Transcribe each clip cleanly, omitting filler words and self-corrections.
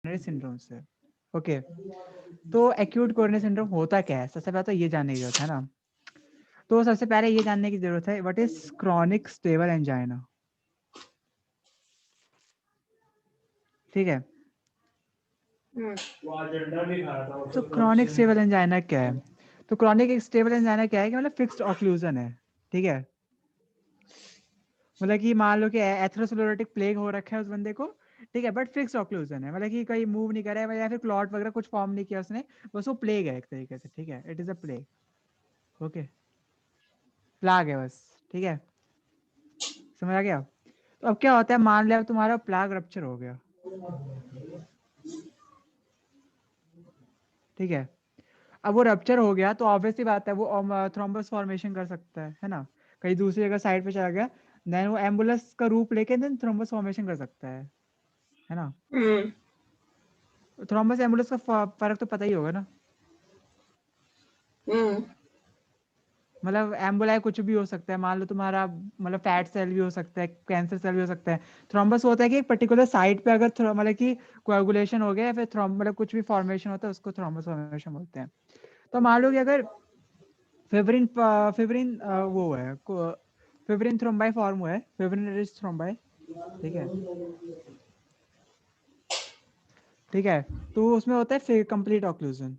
Syndrome से। Okay, तो acute coronary syndrome होता क्या है, सबसे पहले तो ये जानने की जरूरत है ना। तो सबसे पहले ये जानने की जरूरत है what is chronic stable angina. ठीक है, तो क्रॉनिक स्टेबल एंजाइना क्या है? तो क्रॉनिक स्टेबल एंजाइना क्या है कि मतलब फिक्स्ड ऑक्लूजन है। ठीक है, मतलब कि मान लो कि एथेरोस्क्लेरोटिक प्लेग हो रखा है उस बंदे को, ठीक है, बट फिक्स्ड ऑक्लूजन है, मतलब कि कहीं मूव नहीं कर रहा है या फिर क्लॉट वगैरह कुछ फॉर्म नहीं किया उसने, बस वो प्लेग है एक तरीके से। ठीक है, it is a plug. Okay, plug है बस। ठीक है, समझ आ गया। तो अब क्या होता है, मान लिया तुम्हारा प्लाग रप्चर हो गया। ठीक है, अब वो रप्चर हो गया तो ऑब्वियसली बात है वो थ्रोम्बस फॉर्मेशन कर सकता है ना, कहीं दूसरी जगह साइड पे चला गया, देन वो एम्बुलस का रूप लेके देन थ्रोम्बस फॉर्मेशन कर सकता है ना। थ्रोम्बस एम्बुलस का फर्क तो पता ही होगा ना। मतलब एम्बुलाई कुछ भी हो सकता है, मान लो तुम्हारा मतलब फैट सेल भी हो सकता है, कैंसर सेल भी हो सकता है। थ्रोम्बस होता है कि एक पर्टिकुलर साइट पे अगर मतलब कि कोएगुलेशन हो गया या फिर मतलब कुछ भी फॉर्मेशन होता है उसको थ्रोम्बस फॉर्मेशन बोलते हैं। तो मान लो कि अगर फिब्रिन फिब्रिन वो है फिब्रिन थ्रोम्बाई फॉर्म हुआ है, फिब्रिन रिच थ्रोम्बाई। ठीक है, ठीक है, तो उसमें होता है कंप्लीट ऑक्लूजन।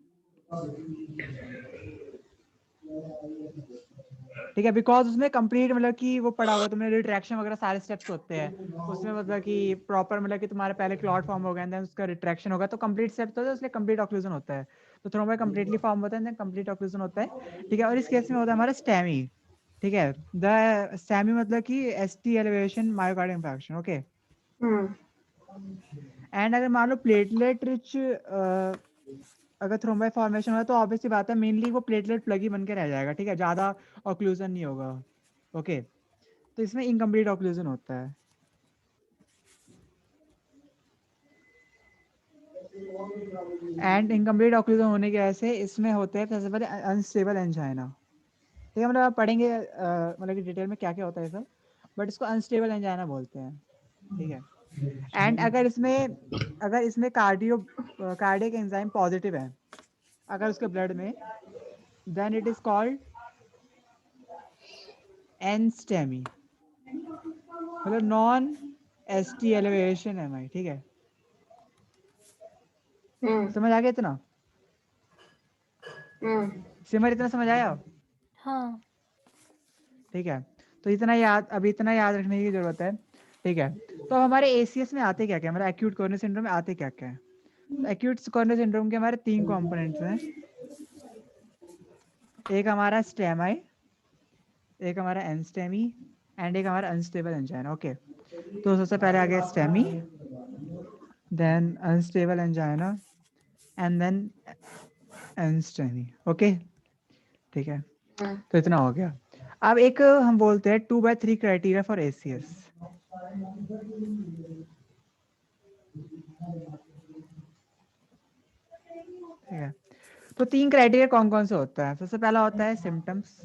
ठीक है, बिकॉज उसमें कंप्लीट मतलब कि वो पड़ा होगा तुमने, रिट्रैक्शन वगैरह सारे स्टेप्स होते हैं उसमें, मतलब कि प्रॉपर मतलब कि तुम्हारे पहले क्लॉट फॉर्म हो गया देन उसका रिट्रैक्शन होगा, तो कंप्लीट स्टेप होता है, इसलिए कंप्लीट ऑक्लूजन होता है। तो थ्रोम्बाई कंप्लीटली फॉर्म होता है देन कंप्लीट ऑक्लूजन होता है। ठीक है, और इस केस में होता है हमारा स्टेमी। ठीक है, द स्टेमी मतलब कि ST elevation myocardial infarction. Okay, and अगर मान लो प्लेटलेट रिच अगर थ्रोम्बाई फॉर्मेशन हो तो ऑब्वियसली बात है मेनली वो प्लेटलेट प्लग ही बन के रह जाएगा। ठीक है, ज्यादा ऑक्लूजन नहीं होगा। ओके, तो इसमें इनकम्प्लीट ऑक्लूजन होता है। एंड इनकम्प्लीट ऑक्लूजन होने की वजह से इसमें होते हैं सबसे पहले अनस्टेबल एंजाइना। ठीक है, मतलब आप पढ़ेंगे मतलब कि डिटेल में क्या क्या होता है सब, बट इसको अनस्टेबल एंजाइना बोलते हैं। ठीक है, एंड अगर इसमें कार्डियक एंजाइम पॉजिटिव है अगर उसके ब्लड में, देन इट इज कॉल्ड एनस्टेमी, मतलब नॉन एसटी एलिवेशन एम आई। ठीक है, समझ आ गया इतना? सिमर इतना समझ आया? हाँ। ठीक है, तो इतना याद रखने की जरूरत है। ठीक है, तो अब हमारे एसीएस में आते क्या क्या, हमारे एक्यूट कोरोनरी सिंड्रोम में आते क्या क्या है? तो एक्यूट कोरोनरी सिंड्रोम के हमारे 3 कंपोनेंट्स हैं, एक हमारा स्टेमाई, एक हमारा एनस्टेमी, एंड एक हमारा अनस्टेबल एंजाइना। ओके, तो सबसे पहले आ गया STEMI, then unstable angina, and then NSTEMI. Okay, ठीक है, तो इतना हो गया। अब एक हम बोलते हैं 2/3 क्राइटेरिया फॉर एसीएस। ठीक है, तो 3 क्राइटेरिया कौन कौन से होता है? सबसे पहला होता है सिम्टम्स,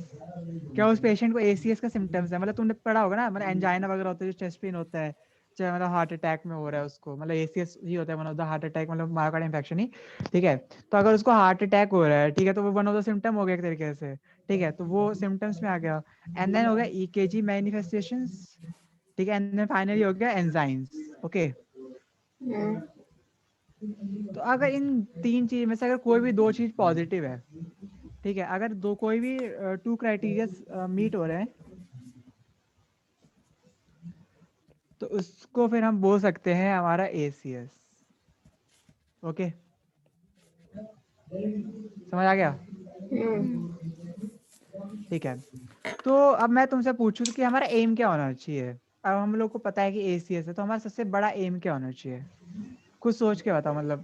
क्या उस पेशेंट को एसीएस का सिम्टम्स है, मतलब तुमने पढ़ा होगा ना, मतलब एंजाइना वगैरह होता है, जो चेस्ट पेन होता है, चाहे मतलब हार्ट अटैक में हो रहा है उसको, मतलब एसीएस ही होता है, one of the heart attack, मतलब मायोकार्डियल इंफेक्शन ही। ठीक है, तो अगर उसको हार्ट अटैक हो रहा है, ठीक है, तो वो वन ऑफ द सिम्टम हो गया एक तरीके से। ठीक है, तो वो सिम्टम्स में आ गया, एंड देन हो गया ईकेजी मैनिफेस्टेशंस। ठीक है, एंड देन फाइनली हो गया एंजाइम्स। ओके, तो अगर इन 3 चीज में से अगर कोई भी 2 चीज पॉजिटिव है, ठीक है, अगर कोई भी 2 क्राइटेरिया मीट हो रहे हैं, तो उसको फिर हम बोल सकते हैं हमारा एसीएस। ओके, समझ आ गया? ठीक है, तो अब मैं तुमसे पूछूं कि हमारा एम क्या होना चाहिए। अब हम लोग को पता है कि एसीएस है, तो हमारा सबसे बड़ा एम क्या होना चाहिए? कुछ सोच के बताओ, मतलब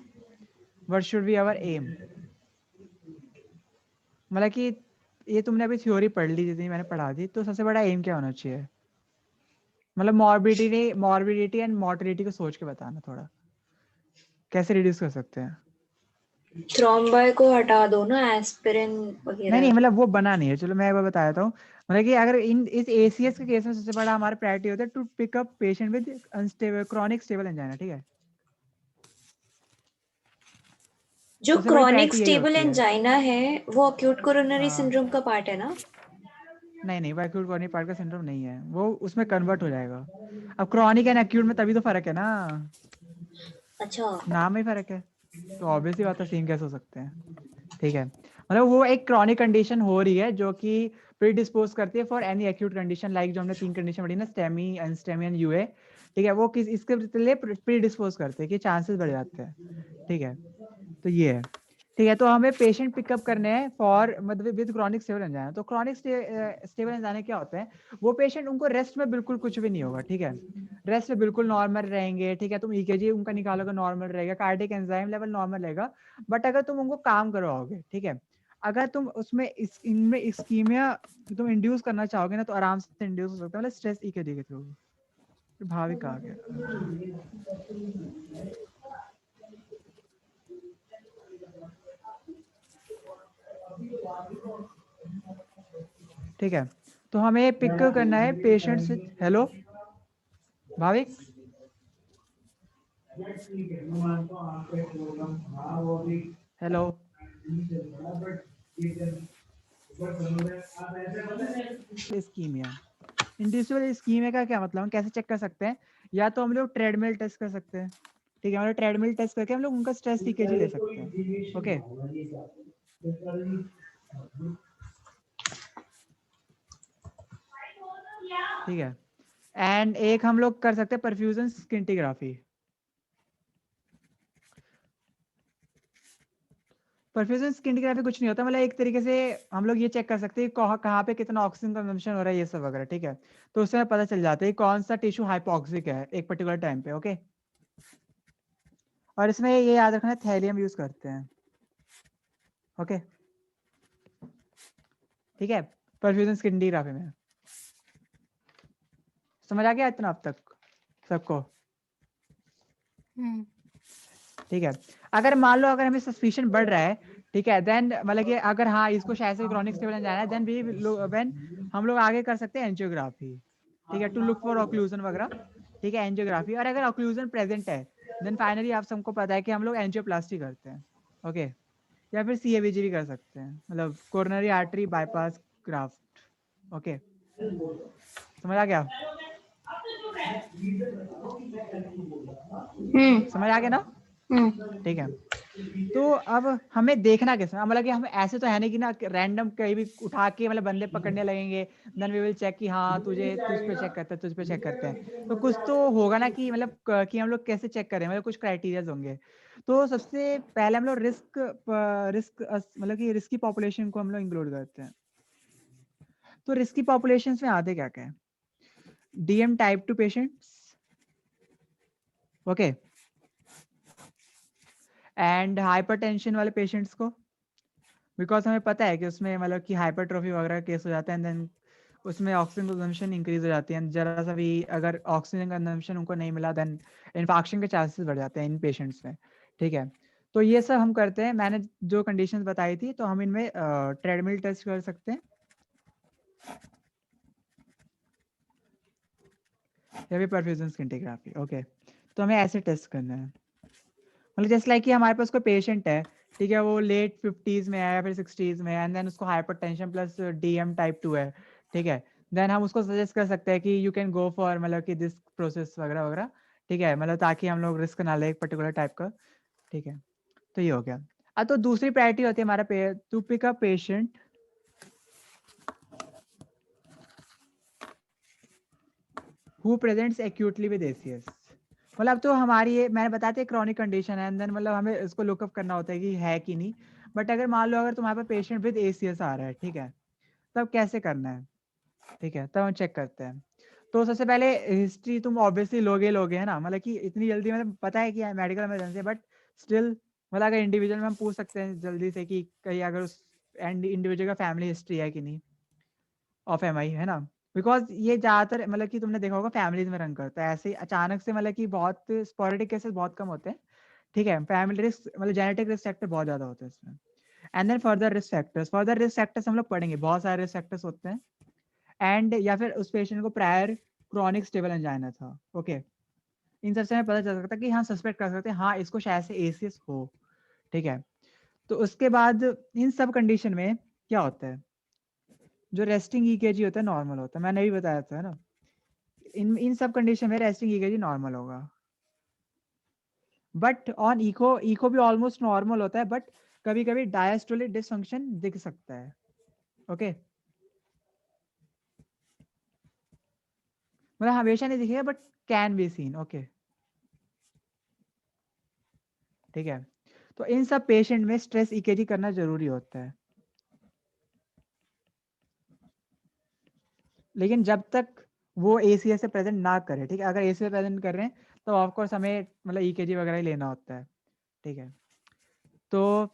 what should be our aim. मतलब कि ये तुमने अभी थ्योरी पढ़ ली जितनी मैंने पढ़ा दी, तो सबसे बड़ा एम क्या होना चाहिए? मतलब मॉर्बिडिटी एंड मोर्टिलिटी को सोच के बताना थोड़ा, कैसे रिड्यूस कर सकते हैं। थ्रोम्बाई को हटा दो ना, एस्पिरिन नहीं वगैरह। नहीं, मतलब वो बना नहीं है, चलो मैं वो बता देता हूँ। मतलब कि अगर इस एसीएस के केस में सबसे बड़ा हमारा प्रायोरिटी होता है to pick up patient with unstable chronic stable angina. ठीक है, जो सबसे बड़ी क्रॉनिक प्रायोरिटी यही स्टेबल होती है। एंजाइना है वो अक्यूट कोरोनरी हाँ, सिंड्रोम का पार्ट है ना? नहीं वो एक्यूट कॉर्निक पार्ट का सिंड्रोम नहीं है, वो उसमें कन्वर्ट हो जाएगा। अब क्रॉनिक एंड एक्यूट में तभी तो फर्क है ना, अच्छा। नाम में ही फर्क है, तो ऑब्वियसली बात है सेम कैसे हो सकते हैं। ठीक है, मतलब वो एक क्रॉनिक कंडीशन हो रही है जो कि प्रीडिस्पोज करती है for any acute condition, like जो हमने 3 कंडीशन पढ़ी ना, स्टेमी, अनस्टेमी एंड यूए। ठीक है, वो किस इसके लिए प्रीडिस्पोज करते हैं कि चांसेस बढ़ जाते हैं। ठीक है, तो ये है। ठीक है, तो हमें पेशेंट पिकअप करने हैं फॉर मतलब विद क्रॉनिक स्टेबल एंजाइना। तो क्रॉनिक स्टेबल एंजाइना क्या होता है, वो पेशेंट उनको रेस्ट में बिल्कुल कुछ भी नहीं होगा। ठीक है, रेस्ट में बिल्कुल नॉर्मल रहेंगे। ठीक है, तुम ईकेजी उनका निकालोगे नॉर्मल रहेगा, कार्डियक एंजाइम लेवल नॉर्मल रहेगा। बट अगर तुम उनको काम करवाओगे, ठीक है, अगर तुम उसमें इनमें इस्कीमिया तुम इंड्यूस करना चाहोगे ना, तो आराम से इंड्यूस हो सकता है, मतलब स्ट्रेस ईकेजी के थ्रू। भाविक आ गया। ठीक है, तो हमें पिक करना है पेशेंट से। Hello Bhavik, hello. Ischemia, individual ischemia का क्या मतलब, हम कैसे चेक कर सकते हैं? या तो हम लोग ट्रेडमिल टेस्ट कर सकते हैं। ठीक है, मतलब ट्रेडमिल टेस्ट करके हम लोग उनका स्ट्रेस ईकेजी ले सकते हैं। ओके, ठीक है। एंड एक हम लोग कर सकते हैं परफ्यूजन स्किंटिग्राफी। परफ्यूजन स्किंटिग्राफी कुछ नहीं होता, मतलब एक तरीके से हम लोग ये चेक कर सकते हैं कहाँ पे कितना ऑक्सीजन कंजम्पशन हो रहा है, ये सब वगैरह। ठीक है, तो उससे हमें पता चल जाता है कौन सा टिश्यू हाइपोक्सिक है एक पर्टिकुलर टाइम पे। ओके, और इसमें ये याद रखना है थैलियम यूज करते हैं। ओके, ठीक है, परफ्यूजन स्किंटिग्राफी में समझ आ गया इतना अब तक सबको? ठीक है, अगर मान लो अगर हमें सस्पिशन बढ़ रहा है, ठीक है, देन मतलब कि अगर हाँ इसको शायद से क्रॉनिक स्टेबल जाना है, देन भी व्हेन हम लोग आगे कर सकते हैं एंजियोग्राफी। ठीक है, टू लुक फॉर ऑक्लूजन वगैरह। ठीक है, एंजियोग्राफी, और अगर ऑक्लूजन प्रेजेंट है देन फाइनली आप सबको पता है कि हम लोग एंजियोप्लास्टी करते हैं। ओके, या फिर सीएबीजी भी कर सकते हैं, मतलब coronary artery bypass graft. Okay, समझ आ गया? समझ आ गया ना? ठीक है, तो अब हमें देखना कैसे, मतलब कि हम ऐसे तो है नहीं कि ना रैंडम कहीं भी उठा के मतलब बंदे पकड़ने लगेंगे, देन वी विल चेक कि हाँ तुझे तुझ पे चेक करते हैं, तुझ पे चेक करते हैं। तो कुछ तो होगा ना कि मतलब कि हम लोग कैसे चेक करें, मतलब कुछ क्राइटेरियाज होंगे। तो सबसे पहले हम लोग रिस्क रिस्क मतलब कि रिस्की पॉपुलेशन को हम लोग इंक्लूड करते हैं। तो रिस्की पॉपुलेशन में आते क्या क्या है? DM type 2 patients, okay, and hypertension वाले पेशेंट्स को, बिकॉज हमें पता है कि उसमें मतलब कि हाइपरट्रोफी वगैरह केस हो जाता है, देन उसमें ऑक्सीजन कंजम्पशन इंक्रीज हो जाती है, जरा सा भी अगर ऑक्सीजन कंजम्पशन उनको नहीं मिला देन इन्फेक्शन के चांसेस बढ़ जाते हैं इन पेशेंट्स में। ठीक है, तो ये सब हम करते हैं, मैंने जो कंडीशंस बताई थी, तो हम इनमें ट्रेडमिल टेस्ट कर सकते हैं या फिर परफ्यूजन स्किंटिग्राफी। ओके, तो हमें ऐसे टेस्ट करना है, मतलब जैसे लाइक कि हमारे पास कोई पेशेंट है, ठीक है, वो लेट 50s में है या फिर 60s में है, एंड देन उसको हाइपरटेंशन प्लस डीएम टाइप 2 है। ठीक है, देन हम उसको सजेस्ट कर सकते हैं कि यू कैन गो फॉर मतलब कि दिस प्रोसेस वगैरह वगैरह। ठीक है, मतलब ताकि हम लोग रिस्क ना ले एक पर्टिकुलर टाइप का। ठीक है, तो ये हो गया। अब तो दूसरी प्रायोरिटी होती है हमारा to pick a patient who presents acutely with ACS. मतलब अब तो हमारी ये मैंने बताते क्रॉनिक कंडीशन है, एंड देन मतलब हमें इसको लुकअप करना होता है कि है कि नहीं। बट अगर मान लो अगर तुम्हारे पास पेशेंट विद एसीएस आ रहा है, ठीक है, तब कैसे करना है? ठीक है, तब हम चेक करते हैं। तो सबसे पहले हिस्ट्री तुम ऑब्वियसली लोगे है ना, मतलब कि इतनी जल्दी मतलब पता है कि मेडिकल इमरजेंसी है, बट स्टिल मतलब अगर इंडिविजुअल में हम पूछ सकते हैं जल्दी से कि कहीं अगर उस इंडिविजुअल का फैमिली हिस्ट्री है कि नहीं ऑफ एमआई, है ना। बिकॉज ये ज्यादातर मतलब कि तुमने देखा होगा फैमिलीज में रन करता है, ऐसे ही अचानक से मतलब कि बहुत स्पोरेडिक केसेस बहुत कम होते हैं। ठीक है, फैमिली रिस्क मतलब जेनेटिक रिस्क फैक्टर बहुत ज्यादा होते हैं इसमें। And then further risk factors हम लोग पढ़ेंगे, बहुत सारे रिस्क फैक्टर्स होते हैं। एंड या फिर उस पेशेंट को प्रायर क्रॉनिक स्टेबल एंजाइना था। ओके, इन सबसे हमें पता चल सकता है कि हाँ सस्पेक्ट कर सकते हैं हाँ इसको शायद से एसीएस हो। ठीक है, तो उसके बाद इन सब कंडीशन में क्या होता है, जो रेस्टिंग ईकेजी होता है नॉर्मल होता है, मैंने भी बताया था ना, इन सब कंडीशन में रेस्टिंग ईकेजी नॉर्मल होगा, बट ऑन इको इको भी ऑलमोस्ट नॉर्मल होता है, बट कभी कभी डायस्टोलिक डिसफंक्शन दिख सकता है। ओके, मतलब हमेशा नहीं दिखेगा but can be seen. Okay, ठीक है। तो इन सब पेशेंट में स्ट्रेस ईकेजी करना जरूरी होता है, लेकिन जब तक वो एसीएस से प्रेजेंट ना करे, ठीक है, अगर एसीएस प्रेजेंट कर रहे हैं तो ऑफकोर्स हमें मतलब ईकेजी वगैरह ही लेना होता है, ठीक है। तो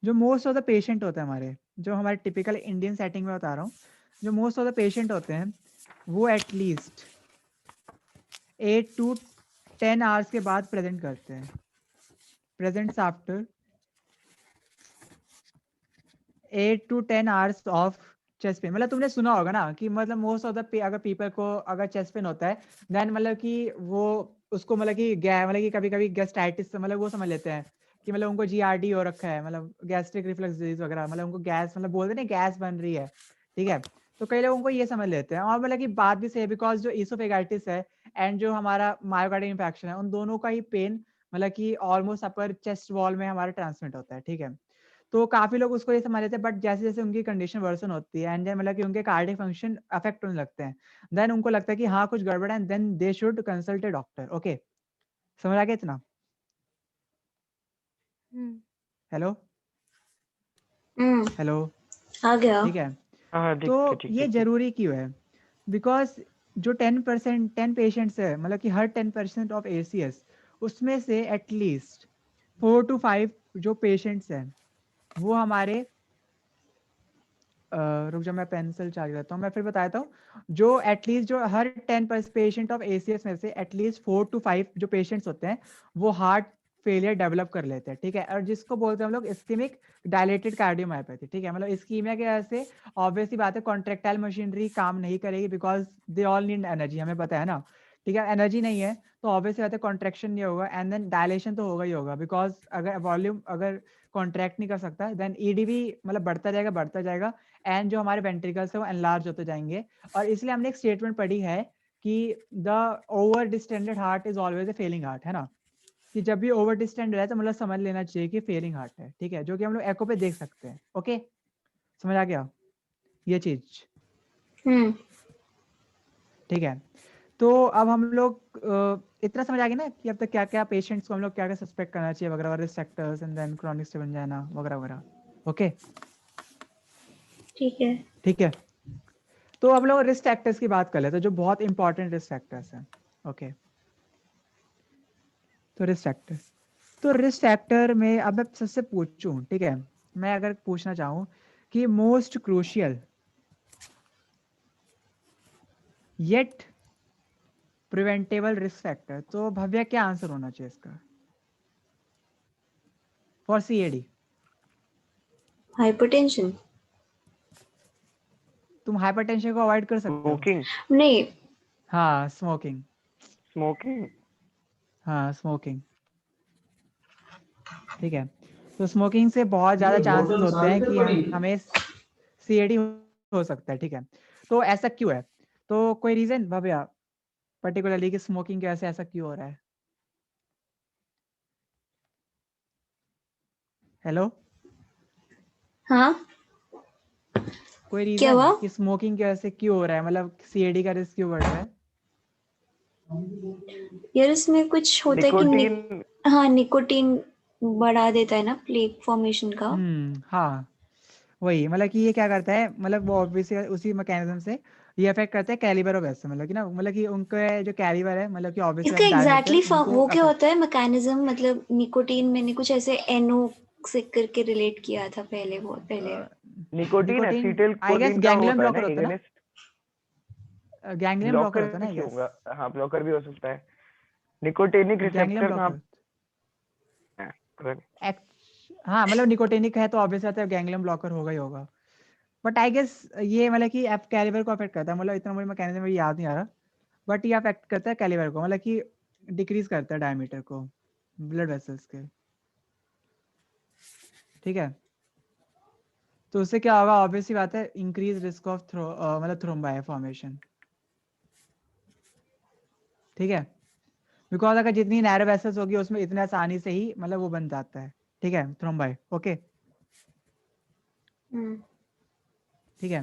जो मोस्ट ऑफ द पेशेंट होते हैं हमारे, जो हमारे टिपिकल इंडियन सेटिंग में बता रहा हूँ, जो मोस्ट ऑफ द पेशेंट होते हैं वो एटलीस्ट 8 to 10 आवर्स के बाद प्रेजेंट करते हैं, presents after 8 to 10 hours of chest pain. मतलब तुमने सुना होगा ना कि मतलब मोस्ट ऑफ द अगर पीपल को अगर चेस्ट पेन होता है देन मतलब कि वो उसको मतलब कि मतलब कि कभी कभी गैस्ट्राइटिस मतलब वो समझ लेते हैं कि मतलब उनको जीआरडी हो रखा है, मतलब गैस्ट्रिक रिफ्लक्स डिजीज वगैरह, मतलब उनको गैस मतलब बोलते हैं गैस बन रही है, ठीक है। तो कई लोगों को ये समझ लेते हैं, और मतलब कि बात भी सही है बिकॉज जो इसोफेगाइटिस है एंड जो हमारा मायोकार्डियल इंफेक्शन है, उन दोनों का ही पेन मतलब कि ऑलमोस्ट अपर चेस्ट वॉल में हमारा ट्रांसमिट होता है, ठीक है। तो काफी लोग उसको ये समझ लेते हैं, बट जैसे जैसे उनकी कंडीशन वर्सन होती है एंड देन मतलब कि उनके कार्डियक फंक्शन अफेक्ट होने लगते हैं, देन उनको लगता है कि हाँ कुछ गड़बड़ है, and then they should consult a doctor. Okay, समझ आ गया इतना? हेलो हेलो, आ गया। ठीक है। हाँ तो ठीक ठीक ये ठीक ठीक। जरूरी क्यों है? बिकॉज जो 10 पेशेंट्स है, मतलब कि हर 10% ऑफ एसीएस, उसमें से एटलीस्ट 4 to 5 जो पेशेंट्स हैं वो हमारे रुक जा, मैं पेंसिल चार्ज करता हूँ, मैं फिर बताता हूँ। जो एटलीस्ट जो हर 10 पेशेंट ऑफ एसीएस में से एटलीस्ट 4 to 5 जो पेशेंट्स होते हैं वो हार्ट फेलियर डेवलप कर लेते हैं, ठीक है। और जिसको बोलते हैं हम लोग इस्कीमिक डायलेटेड कार्डियोमायोपैथी, ठीक है। मतलब इस्कीमिया की वजह से ऑब्वियस सी बात है कॉन्ट्रेक्टाइल मशीनरी काम नहीं करेगी because they all need energy, हमें पता है ना, ठीक है। एनर्जी नहीं है तो ऑब्वियस बात है कॉन्ट्रेक्शन नहीं होगा, एंड देन डायलेशन तो होगा ही होगा, बिकॉज अगर वॉल्यूम अगर कॉन्ट्रैक्ट नहीं कर सकता देन ईडी भी मतलब बढ़ता जाएगा एंड जो हमारे वेंट्रिकल्स है वो एनलार्ज होते जाएंगे। और इसलिए हमने एक स्टेटमेंट पढ़ी है कि the over distended heart is always a failing heart, है ना, कि जब भी ओवर डिस्टेंडेड है तो मतलब समझ लेना चाहिए कि फेलिंग हार्ट है, ठीक है, जो कि हम लोग एको पे देख सकते हैं। ओके, समझ आ गया ये चीज? ठीक है। तो अब हम लोग इतना समझ आ गया ना कि अब तक क्या क्या पेशेंट्स को हम लोग क्या क्या सस्पेक्ट करना चाहिए वगैरह, risk factors and then chronic stiff angina वगैरह वगैरह। ओके, ठीक है। ठीक है। तो अब लोग रिस्क फैक्टर्स की बात कर लेते हैं, जो बहुत इंपॉर्टेंट रिस्क फैक्टर्स हैं। ओके, तो रिस्क फैक्टर, तो रिस्क फैक्टर में अब मैं सबसे पूछूं, ठीक है, मैं अगर पूछना चाहूँ कि most crucial yet preventable risk factor, तो भव्य क्या आंसर होना चाहिए इसका फॉर सीएडी? हाइपरटेंशन। तुम हाइपरटेंशन को अवॉइड कर सकते हो। स्मोकिंग। नहीं, हाँ स्मोकिंग, स्मोकिंग। हाँ स्मोकिंग, ठीक है। तो स्मोकिंग से बहुत ज्यादा चांसेस होते हैं कि हमें सीएडी हो सकता है, ठीक है। तो ऐसा क्यों है? तो कोई रीजन भव्या पर्टिकुलरली कि स्मोकिंग की वजह से ऐसा क्यों हो रहा है? हेलो, हाँ कोई क्या रीजन हुआ? कि स्मोकिंग की वजह से क्यों हो रहा है, मतलब सीएडी का रिस्क क्यों बढ़ रहा है? यार इसमें कुछ होता है कि निकोटीन। हाँ निकोटीन बढ़ा देता है ना प्लेक फॉर्मेशन का। हाँ वही, मतलब कि ये क्या करता है, मतलब वो ऑब्वियसली उसी मैकेनिज्म से ये अफेक्ट करता है कैलिबर ऑफ वेसल, मतलब कि ना, मतलब कि उनके जो कैलिबर है, मतलब कि इसका ऑब्वियसली डायमीटर एग्जैक्टली उनको वो क्या अफेक्ट। होता है मैकेनिज्म, मतलब निकोटीन मैंने कुछ ऐसे एनओ से करके रिलेट किया था पहले, बहुत पहले। Nicotine nicotine acetyl I guess choline का गैंग्लियन होता है ना ब्लॉकर होता है ना, एगनिस्ट। गैंग्लियन ब्लॉकर ब्लॉकर होता है ना भी आई क्यों गेस, होगा? हाँ ब्लॉकर भी हो सकता है। निकोटेनिक गैंग्लियन रिसेप्टर कहाँ ब्लॉकर। है? correct। हाँ मतलब निकोटिनिक है तो ऑब्वियस बात है गैंग्लियन ब्लॉकर होगा ही होगा, बट आई गेस ये मतलब कि एफ कैलिबर को अफेक्ट करता है, मतलब इतना मुझे मैकेनिज्म में याद नहीं आ रहा, बट ये अफेक्ट करता है कैलिबर को, मतलब कि डिक्रीज करता है डायमीटर को ब्लड वेसल्स के। ठीक है, तो उससे क्या होगा, ऑब्वियसली बात है, इंक्रीज रिस्क ऑफ मतलब थ्रोम्बाई फॉर्मेशन। ठीक है, बिकॉज अगर जितनी नैरो वेसल्स होगी उसमें इतने आसानी से ही मतलब वो बन जाता है, ठीक है, थ्रोम्बाई। ओके, ठीक है,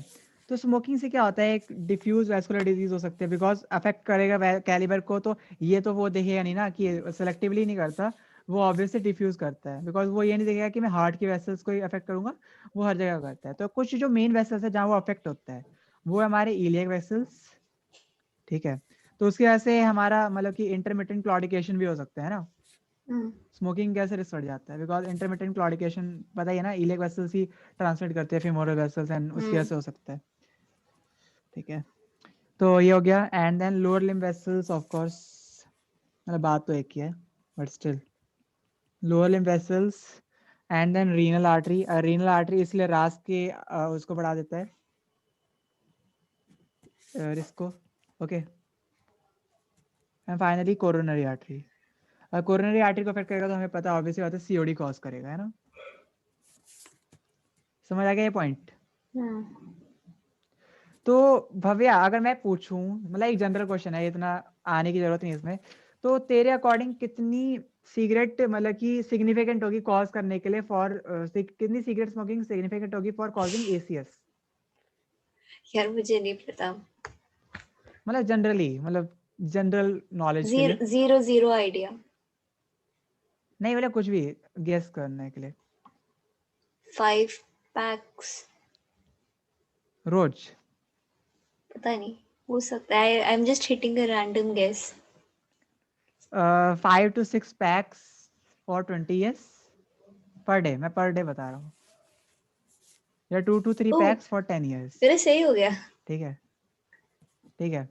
तो स्मोकिंग से क्या होता है, एक डिफ्यूज वैस्कुलर डिजीज हो सकते हैं, बिकॉज अफेक्ट करेगा कैलिबर को, तो ये तो वो देखेगा नहीं ना कि सेलेक्टिवली नहीं करता, वो ऑब्वियसली डिफ्यूज करता है, बिकॉज वो ये नहीं देखेगा कि मैं हार्ट की वेसल्स को ही अफेक्ट करूंगा, वो हर जगह करता है। तो कुछ जो मेन वेसल्स है जहाँ वो अफेक्ट होता है वो है हमारे इलियक वेसल्स, ठीक है, तो उसकी वजह से हमारा मतलब कि इंटरमिटेंट क्लॉडिकेशन भी हो सकता है ना, स्मोकिंग कैसे रिस्क बढ़ जाता है, बिकॉज इंटरमिटेंट क्लॉडिकेशन पता ही है ना, इलियक वेसल्स ही ट्रांसमिट करते हैं फीमोरल वेसल्स, एंड उसकी वजह से हो सकता है। ठीक है, तो ये हो गया, and then lower limb vessels of course, मतलब बात तो एक ही है but still, lower limb vessels, and then renal artery. Renal artery इसलिए रास के उसको बढ़ा देता है, रिस्क को। Okay, and finally coronary artery. Coronary artery को अफेक्ट करेगा तो हमें पता ऑब्वियसली बात है सीओडी कॉज करेगा, है ना, समझ आ गया ये पॉइंट। तो भव्या अगर मैं पूछूं, मतलब एक जनरल क्वेश्चन है, इतना आने की जरूरत नहीं इसमें, तो तेरे अकॉर्डिंग कितनी सिगरेट मतलब कि सिग्निफिकेंट होगी कॉज करने के लिए फॉर कितनी सिगरेट स्मोकिंग सिग्निफिकेंट होगी फॉर कॉजिंग एसीएस? यार मुझे नहीं पता, मतलब जनरली, मतलब जनरल नॉलेज के लिए, जीरो जीरो आइडिया। नहीं मतलब कुछ भी गेस करने के लिए, 5 पैक्स, रोज। पता नहीं, हो सकता है, I am just hitting a random guess. 5 to 6 packs for 20 years per day, मैं पर डे बता रहा हूँ, या 2 to 3 पैक्स फॉर 10 years। मेरा सही हो गया। ठीक है, ठीक है,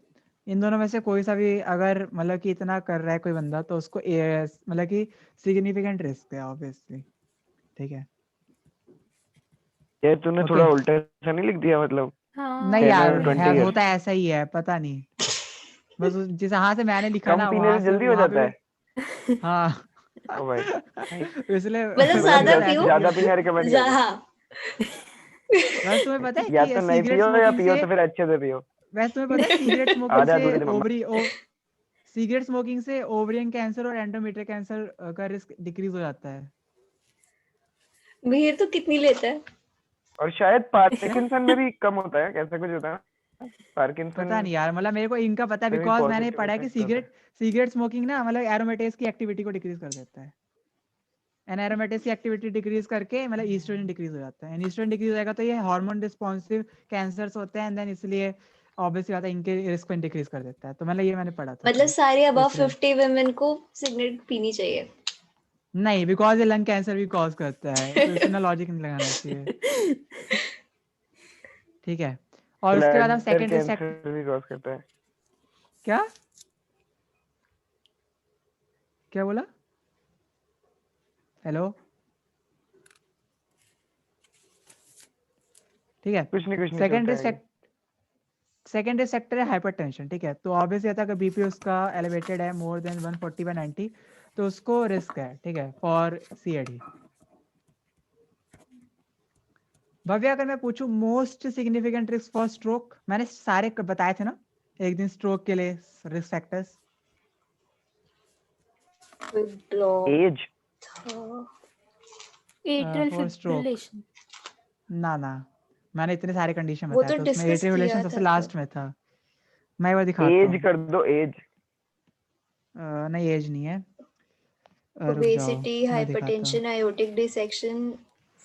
इन दोनों में से कोई सा भी अगर मतलब कि इतना कर रहा है कोई बंदा, तो उसको मतलब कि सिग्निफिकेंट रिस्क है ऑब्वियसली। ठीक है, ये तूने ओके, थोड़ा उल्टा सा नहीं लिख दिया, मतलब नहीं 10 यार और 20 years। होता ऐसा ही है, पता नहीं, बस जिस हाँ से मैंने लिखा कम ना पीने वहां से से जल्दी हो वहां जाता पे है। हाँ ओ भाई, नाइस। इसलिए मतलब मतलब ज्यादा बस ऐसे पियो, लिख ज्यादा दिया। पीना रिकमेंड कर हाँ। बस तुम्हें पता है या कि तो नहीं सिगरेट पियो, या स्मोकिंग पियो से, तो फिर अच्छे से पियो। वैसे तुम्हें पता है सिगरेट स्मोकिंग आधे से अधूरे थे मम्मा। सिगरेट स्मोकिंग से ओवरियन कैंसर और एंडोमेट्रियल कैंसर का रिस्क डिक्रीज हो जाता है। भीड़ तो कितनी लेता है? और शायद क्या? पार्किंसन में भी कम होता है, कैसा कुछ होता है ना, पार्किंसन पता नहीं यार, मतलब मेरे को इनका पता है में भी बिकॉज मैंने पॉजिटिव पढ़ा है कि इफेक्ट होता है। सिगरेट स्मोकिंग ना मतलब एरोमेटेज की एक्टिविटी को डिक्रीज कर देता है, एंड एरोमेटेज की एक्टिविटी डिक्रीज करके मतलब ईस्ट्रोजन डिक्रीज हो जाता है, एंड ईस्ट्रोजन डिक्रीज होगा तो ये हार्मोन रिस्पॉन्सिव कैंसर्स होते हैं, एंड देन इसलिए ऑब्वियसली बात है इनके रिस्क को डिक्रीज कर देता है। तो मतलब ये मैंने पढ़ा था मतलब कहीं, सारे तो अबव इसलिए 50 वुमेन को सिगरेट पीनी चाहिए? नहीं, बिकॉज ये लंग कैंसर भी कॉज करता है, तो इतना लॉजिक नहीं लगाना चाहिए। ठीक है, और उसके बाद हम ब्लैडर सेकेंडरी सेक्टर, कैंसर भी कॉज करता है। क्या क्या बोला, हेलो, ठीक है, कुछ नहीं चलता सेकेंडरी है ये। सेकेंडरी सेक्टर है हाइपरटेंशन। ठीक है, तो ऑब्वियसली अगर बीपी उसका एलिवेटेड है मोर देन 140/90, तो उसको रिस्क है, ठीक है, फॉर सीएडी। भव्य अगर मैं पूछूं most significant risk for stroke, मैंने सारे बताए थे ना एक दिन स्ट्रोक के लिए रिस्क फैक्टर्स। Blockage. था। Atrial for stroke, fibrillation. ना मैंने इतने सारे कंडीशन वो बताए तो थे, उसमें डिस्कस एट्रियल किया फिब्रिलेशन सबसे था लास्ट में था, मैं वो दिखाता एज हूँ। कर दो, एज। नहीं एज नहीं है, रुक जाओ ओबेसिटी, मैं दिखाता हूँ। Hypertension, aortic dissection,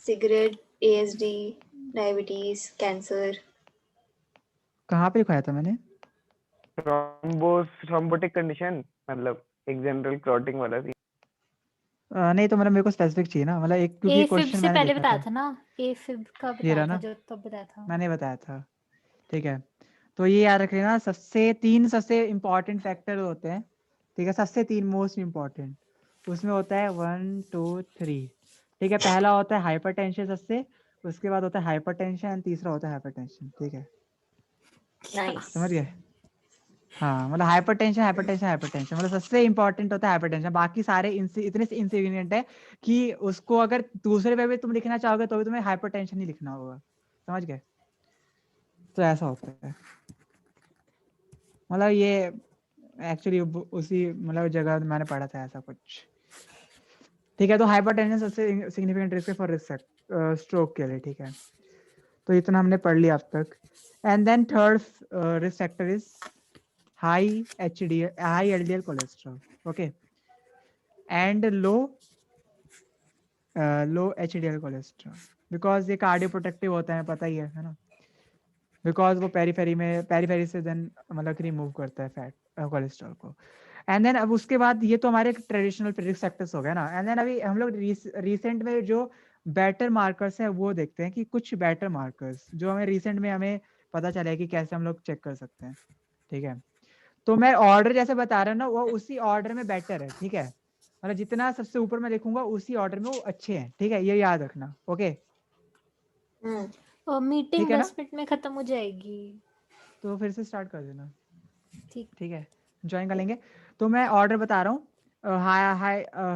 cigarette, ASD, diabetes, cancer. कहाँ पे लिखाया था मैंने? थ्रोम्बोटिक कंडीशन, मतलब एक जनरल क्लॉटिंग वाला थी। नहीं तो मतलब मेरे को स्पेसिफिक चाहिए ना, मतलब एक क्योंकि ए फिब क्वेश्चन से मैंने पहले देखा बताया था, था ना, ए फिब का ये बताया रहा था ना, जो तब बताया था। मैंने बताया था। ठीक है, तो ये याद रख लेना, तीन सबसे इंपॉर्टेंट फैक्टर होते हैं, ठीक है, सबसे तीन मोस्ट इंपॉर्टेंट, उसमें होता है 1 2 3। ठीक है, पहला होता है हाइपरटेंशन सबसे, उसके बाद होता है हाइपरटेंशन, तीसरा होता है हाइपरटेंशन। ठीक है, नाइस। समझ गए? हाँ मतलब हाइपरटेंशन मतलब सबसे इंपॉर्टेंट होता है हाइपरटेंशन, बाकी सारे इतने इंसिग्निफिकेंट है कि उसको अगर दूसरे पे भी तुम लिखना चाहोगे तो भी तुम्हें हाइपरटेंशन ही लिखना होगा, समझ गए? तो ऐसा होता है, मतलब ये एक्चुअली उसी मतलब जगह मैंने पढ़ा था ऐसा कुछ। ठीक है, तो हाइपरटेंशन सबसे सिग्निफिकेंट रिस्क है फॉर रिस्क स्ट्रोक के लिए। ठीक है, तो इतना हमने पढ़ लिया अब तक। And then third risk factor is high LDL cholesterol, okay, and low HDL cholesterol, because ये कार्डियो प्रोटेक्टिव होता है, पता ही है ना, बिकॉज वो पेरीफेरी से देन मतलब रिमूव करता है फैट कोलेस्ट्रॉल को। एंड देन अब उसके बाद ये तो हमारे ट्रेडिशनल रिस्क फैक्टर्स हो गए ना। एंड देन अभी हम लोग रिसेंट में जो बेटर मार्कर्स है वो देखते हैं कि कुछ बेटर मार्कर्स जो हमें रिसेंट में हमें पता चला है कि कैसे हम लोग चेक कर सकते हैं। ठीक है, तो मैं ऑर्डर जैसे बता रहा हूँ ना, वो उसी ऑर्डर में बेटर है। ठीक है, मतलब जितना सबसे ऊपर में लिखूंगा उसी ऑर्डर में वो अच्छे हैं। ठीक है, ये याद रखना। ओके, मीटिंग ठीक है ना? 10 मिनट में खत्म हो जाएगी। तो फिर से स्टार्ट कर देना। ठीक। ठीक है, ज्वाइन कर लेंगे। तो मैं ऑर्डर बता रहा हूँ,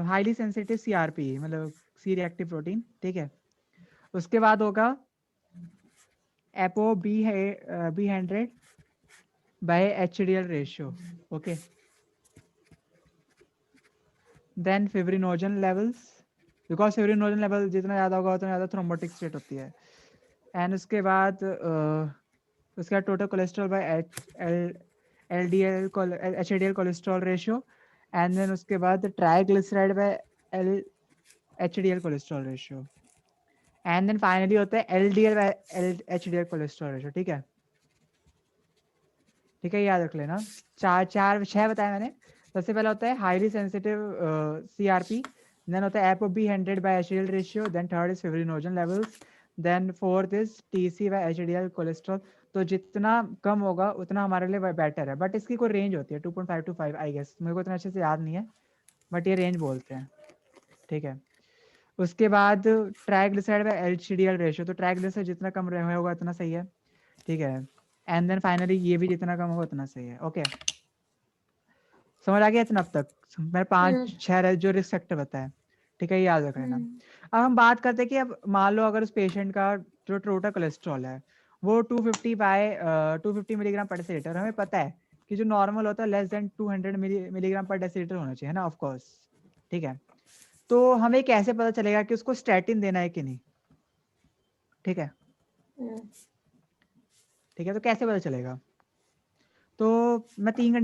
हाईली सेंसिटिव CRP मतलब सी रिएक्टिव प्रोटीन। ठीक है, उसके बाद होगा apo B100 by HDL ratio. Okay, then fibrinogen levels, because fibrinogen level जितना ज़्यादा होगा उतना ज़्यादा थ्रोम्बोटिक स्टेट होती है। एंड उसके बाद उसका total cholesterol by HDL cholesterol ratio, and then उसके बाद triglyceride by HDL cholesterol ratio, and then finally होता है LDL by HDL cholesterol ratio. ठीक है, ठीक है, याद रख लेना। छह बताया मैंने। सबसे पहला होता है हाईली सेंसिटिव CRP, देन होता है ApoB100 by HDL ratio, then third is fibrinogen levels, then fourth is TC by HDL cholesterol. तो जितना कम होगा उतना हमारे लिए बेटर है, बट इसकी कोई रेंज होती है 2.5 to 5 आई गेस, मेरे को इतना अच्छे से याद नहीं है, बट ये रेंज बोलते हैं। ठीक है, उसके बाद ट्राइग्लिसराइड बाय HDL रेशियो, तो ट्राइग्लिसराइड जितना कम होगा उतना सही है। ठीक है, एंड देन फाइनली ये भी जितना कम होगा उतना सही है। ओके, समझ आ गया इतना अब तक? मैंने 5-6 जो रिस्क फैक्टर बताया। ठीक है, ये याद रख लेना। अब हम बात करते हैं कि अब मान लो अगर उस पेशेंट का जो टोटल कोलेस्ट्रॉल है वो 250 मिलीग्राम पर डेसीलीटर, हमें पता है कि जो नॉर्मल होता है लेस देन 200 मिलीग्राम पर डेसीलीटर होना चाहिए ना, ऑफ कोर्स। ठीक है, तो हमें कैसे पता चलेगा कि उसको स्टैटिन देना है कि नहीं? ठीक है, ठीक है, तो कैसे पता चलेगा? तो मैं 3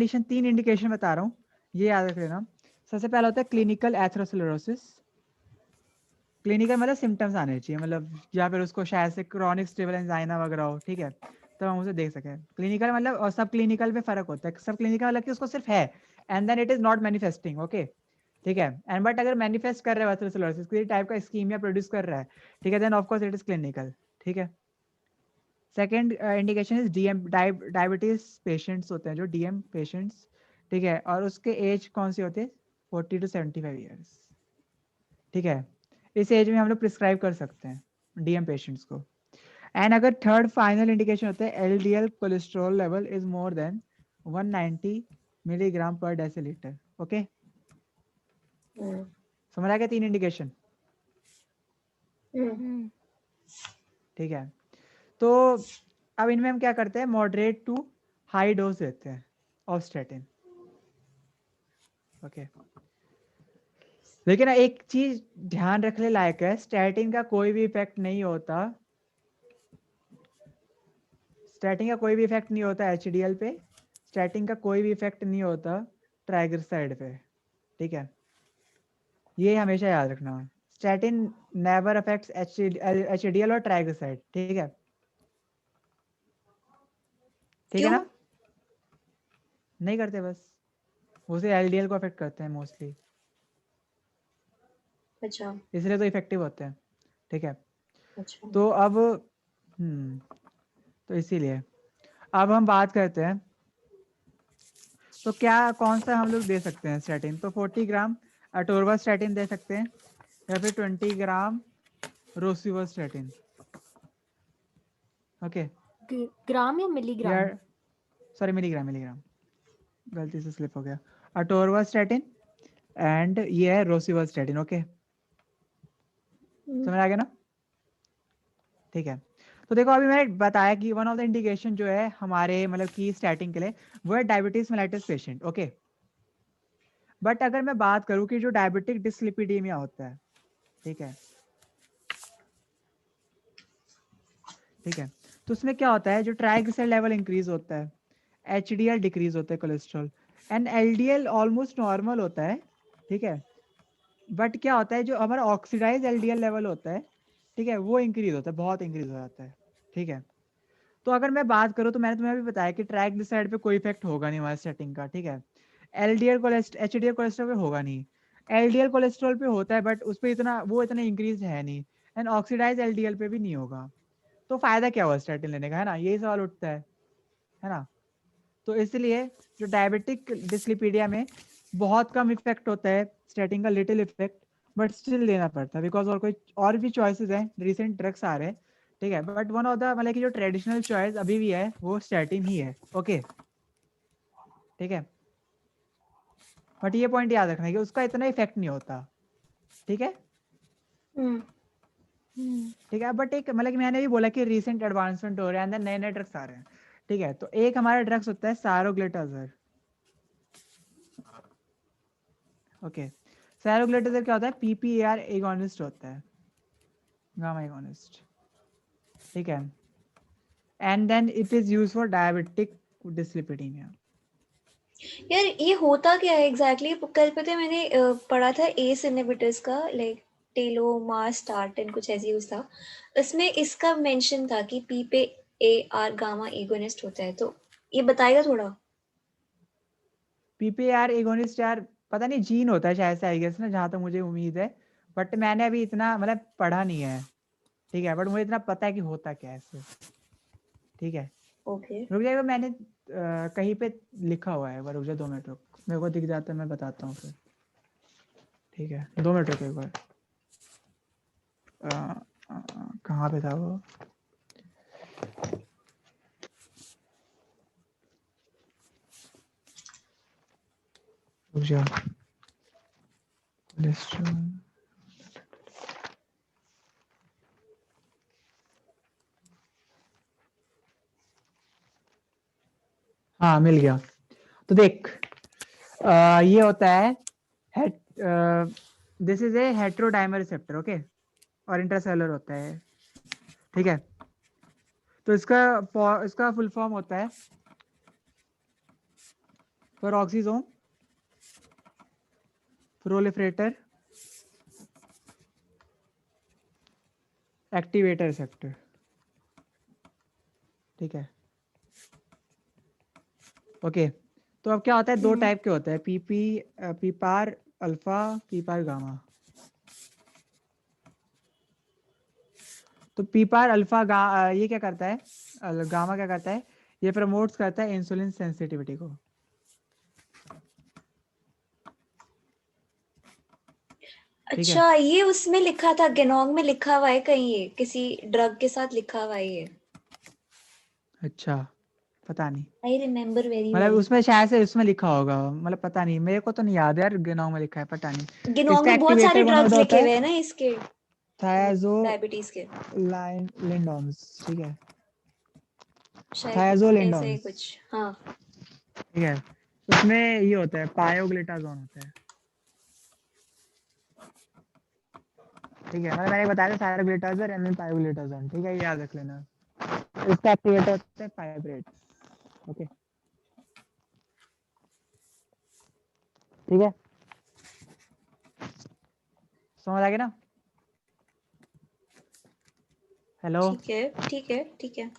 इंडिकेशन बता रहा हूँ, ये याद रख लेना। सबसे पहला होता है क्लिनिकल एथेरोस्क्लेरोसिस। क्लिनिकल मतलब सिम्टम्स आने चाहिए, मतलब या फिर उसको शायद से क्रॉनिक स्टेबल एंजाइना वगैरह हो। ठीक है, तो हम उसे देख सकें। क्लिनिकल मतलब, और सब क्लिनिकल में फर्क होता है। सब क्लिनिकल मतलब कि उसको सिर्फ है and then it is not manifesting. Okay, ठीक है, एंड बट अगर मैनिफेस्ट कर रहा है एथेरोस्क्लेरोसिस किसी टाइप का इस्कीमिया प्रोड्यूस कर रहा है, ठीक है, then of course it is clinical. ठीक है, second indication is diabetes patients होते हैं जो DM पेशेंट्स। ठीक है, और उसके एज कौन सी होती है? 40 to 75 ईयर्स। ठीक है, इस एज में हम लोग प्रिस्क्राइब कर सकते हैं DM पेशेंट्स को। एंड अगर थर्ड फाइनल इंडिकेशन होता है LDL cholesterol level is more than 190 milligram पर डेसीलीटर। ओके, समझ आ गया 3 इंडिकेशन? ठीक है, तो अब इनमें हम क्या करते हैं, मॉडरेट टू हाई डोज देते हैं ऑफ स्टैटिन। ओके, लेकिन एक चीज ध्यान रखने लायक है, स्टैटिन का कोई भी इफेक्ट नहीं होता, स्टैटिन का कोई भी इफेक्ट नहीं होता HDL पे, स्टैटिन का कोई भी इफेक्ट नहीं होता ट्राइग्लिसराइड पे। ठीक है, ये हमेशा याद रखना। स्टैटिन नेवर अफेक्ट्स HDL और ट्राइग्लिसराइड। ठीक है, ठीक है क्यों? ना? नहीं करते, बस उसे LDL को अफेक्ट करते हैं मोस्टली, अच्छा इसलिए तो इफेक्टिव होते हैं। ठीक है, अच्छा। तो अब तो इसीलिए अब हम बात करते हैं, तो क्या कौन सा हम लोग दे सकते हैं स्टैटिन? तो 40 ग्राम अटोरवास्टैटिन दे सकते हैं, या फिर 20 ग्राम रोसुवास्टैटिन। ओके, ग्राम या या मिलीग्राम? Sorry milligram. गलती से स्लिप हो गया, अटोरवास्टैटिन एंड ये है रोसिवास्टैटिन। ओके, समझ आ गया ना? ठीक है, तो देखो अभी मैंने बताया कि वन ऑफ द इंडिकेशन जो है हमारे मतलब की स्टैटिन के लिए वो है diabetes mellitus patient. Okay, but अगर मैं बात करूं कि जो डायबिटिक डिसलिपिडीमिया होता है, ठीक है, ठीक है, तो उसमें क्या होता है, जो ट्राइग्लिसराइड लेवल इंक्रीज होता है, एचडीएल डिक्रीज होता है cholesterol, and LDL almost normal होता है, ठीक है, बट क्या होता है जो हमारा ऑक्सीडाइज एलडीएल लेवल होता है, ठीक है, वो इंक्रीज होता है, बहुत इंक्रीज हो जाता है। ठीक है, तो अगर मैं बात करूँ तो मैंने तुम्हें अभी बताया कि ट्राइग्लिसराइड पे कोई इफेक्ट होगा नहीं हमारे सेटिंग का। ठीक है, एलडीएल कोलेस्ट्रॉल एचडीएल कोलेस्ट्रॉल पे होगा नहीं, एलडीएल कोलेस्ट्रॉल पे होता है बट उस पर इतना इंक्रीज है नहीं, एंड ऑक्सीडाइज एलडीएल पे भी नहीं होगा। तो फायदा क्या हुआ स्टैटिन लेने का, है ना, यही सवाल उठता है ना। तो इसलिए जो डायबिटिक डिस्लिपीडिया में बहुत कम इफेक्ट होता है स्टैटिन का, लिटिल इफेक्ट, बट स्टिल लेना पड़ता है बिकॉज और भी चॉइसेस हैं, रिसेंट ड्रग्स आ रहे हैं। ठीक है, बट वन ऑफ द मतलब कि जो ट्रेडिशनल चॉइस अभी भी है वो स्टैटिन ही है। ओके, ठीक है, बट ये पॉइंट याद रखना है कि उसका इतना इफेक्ट नहीं होता। ठीक है, ठीक है, बट एक मतलब कि मैंने भी बोला कि रिसेंट एडवांसमेंट हो रहे हैं, अंदर नए नए ड्रग्स आ रहे हैं। ठीक है, तो एक हमारा ड्रग्स होता है सारोग्लिटाजर। ओके, सारोग्लिटाजर क्या होता है, पीपीआर एगोनिस्ट होता है, गामा एगोनिस्ट। ठीक है, and then it is used for diabetic dyslipidemia. यार ये होता क्या है एग्जैक्टली कल पता है मैंने पढ़ा था एस इनहिबिटर्स का, लाइक टेलोमास्टार्टिन कुछ ऐसे यूज था, इसमें इसका मेंशन था कि पी पे ए आर गामा एगोनिस्ट होता है, तो ये बताएगा थोड़ा। पीपीआर एगोनिस्ट यार पता नहीं जीन होता है शायद से, आई गेस ना, जहाँ तक मुझे उम्मीद है, बट मैंने अभी इतना मतलब पढ़ा नहीं है। ठीक है, बट मुझे इतना पता है कि होता क्या है इससे। ठीक है, ओके रुक जाइए, मैंने कहीं पे लिखा हुआ है, रुक जा 2 मिनट रुक, मेरे को दिख जाता है, मैं बताता हूँ फिर। ठीक है, 2 मिनट रुक एक बार, कहाँ पे था वो, रुक जा, कोलेस्ट्रॉल, हाँ मिल गया। तो देख ये होता है this is a heterodimer receptor. Okay, और इंट्रासेलुलर होता है। ठीक है, तो इसका फुल फॉर्म होता है पेरोक्सिसोम प्रोलिफरेटर एक्टिवेटर रिसेप्टर। ठीक है, ओके, तो अब क्या होता है, 2 टाइप के होते हैं, पीपार अल्फा, पीपार गामा। तो पीपार अल्फा ये क्या करता है, गामा क्या करता है, ये प्रमोट्स करता है इंसुलिन सेंसिटिविटी को। ठीक है, अच्छा, ये उसमें लिखा था, गेनोम में लिखा हुआ है कहीं, ये किसी ड्रग के साथ लिखा हुआ है ये। अच्छा, पता नहीं, आई रिमेम्बर वेरी मतलब वेल। उसमें शायद से उसमें लिखा होगा, मतलब पता नहीं, मेरे को तो नहीं याद है यार, गिनाओ में लिखा है, पता नहीं। गेनोम इसका में बहुत सारे activator one of drugs the होता लिखे है हुए हैं ना इसके, थायाजोलिंडोन्स। डायबिटीज के, ठीक है, शायद ऐसे ही थायाजोलिंडोन्स। कुछ। हाँ ठीक है, उसमें ये होता है पायोग्लिटाजोन होता है। ठीक है, मतलब मैंने बताया था थायोग्लिटाजोन एंड देन पायोग्लिटाजोन। ठीक है, ये याद रख लेना। इसका एक्टिवेटर होता है पाइब्रेट। ओके, ठीक है, समझ आ गया ना? हेलो, ठीक है ठीक है ठीक है।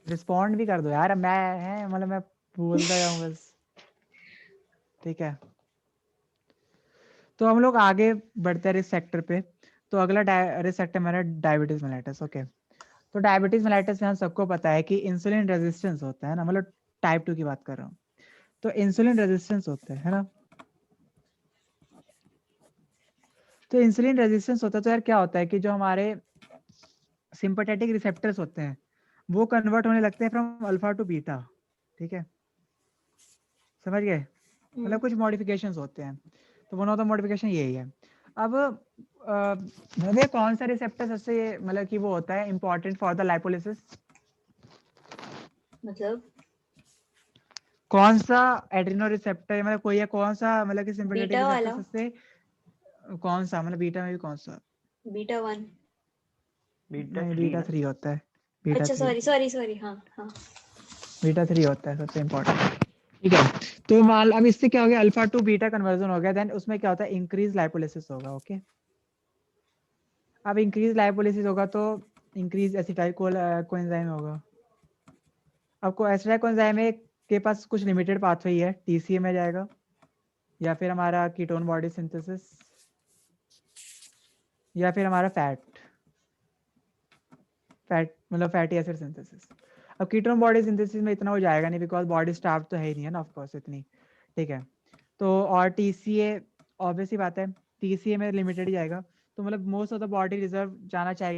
रिस्पॉन्ड भी कर दो यार, मैं है मतलब मैं बोलता जाऊं बस। ठीक है, तो हम लोग आगे बढ़ते हैं रिस्क सेक्टर पे। तो अगला रिस्क सेक्टर मेरा डायबिटीज मेलाइटस। ओके, तो डायबिटीज मेलाइटस में हम सबको पता है कि इंसुलिन रेजिस्टेंस होता है ना, मतलब टाइप 2 की बात कर रहा हूँ, तो इंसुलिन रेजिस्टेंस होता है ना। तो इंसुलिन रेजिस्टेंस होता है तो यार क्या होता है कि जो हमारे सिंपैथेटिक रिसेप्टर्स होते हैं वो कन्वर्ट होने लगते हैं फ्रॉम अल्फा टू बीटा। ठीक है, समझ गए? मतलब कुछ मॉडिफिकेशंस होते हैं, तो वन ऑफ द मॉडिफिकेशन यही है। अब भव्य कौन सा रिसेप्टर सबसे मतलब कि वो होता है इंपॉर्टेंट फॉर द लाइपोलिसिस? मतलब कौन सा एड्रिनो रिसेप्टर मतलब कोई है कौन सा मतलब कि सिंपैथेटिक बीटा रिसेप्टर वाला, सबसे कौन सा मतलब बीटा में भी कौन सा? बीटा 1। बीटा नहीं 3 बीटा ना 3 होता है, बीटा अच्छा 3 सॉरी, हाँ हाँ। बीटा 3 होता है सबसे इंपॉर्टेंट। ठीक है, तो मान अब इससे क्या हो गया, अल्फा टू बीटा कन्वर्जन हो गया, देन उसमें क्या होता है इंक्रीज लाइपोलिसिस होगा। ओके, अब इंक्रीज लाइपोलिसिस होगा तो इंक्रीज एसिटाइल कोएंजाइम होगा। अब को एसिटाइल कोएंजाइम के पास कुछ लिमिटेड पाथवे है, टीसीए में जाएगा या फिर हमारा कीटोन बॉडी सिंथेसिस या फिर हमारा फैट मतलब फैटी एसिड सिंथेसिस। अब कीटोन बॉडी सिंथेसिस में इतना हो जाएगा नहीं बिकॉज बॉडी स्टार्व तो है ही नहीं है ना ऑफ कोर्स इतनी। ठीक है, तो और टीसीए ऑब्वियस ही बात है टीसीए में लिमिटेड ही जाएगा, तो मतलब most of the body reserve जाना चाहिए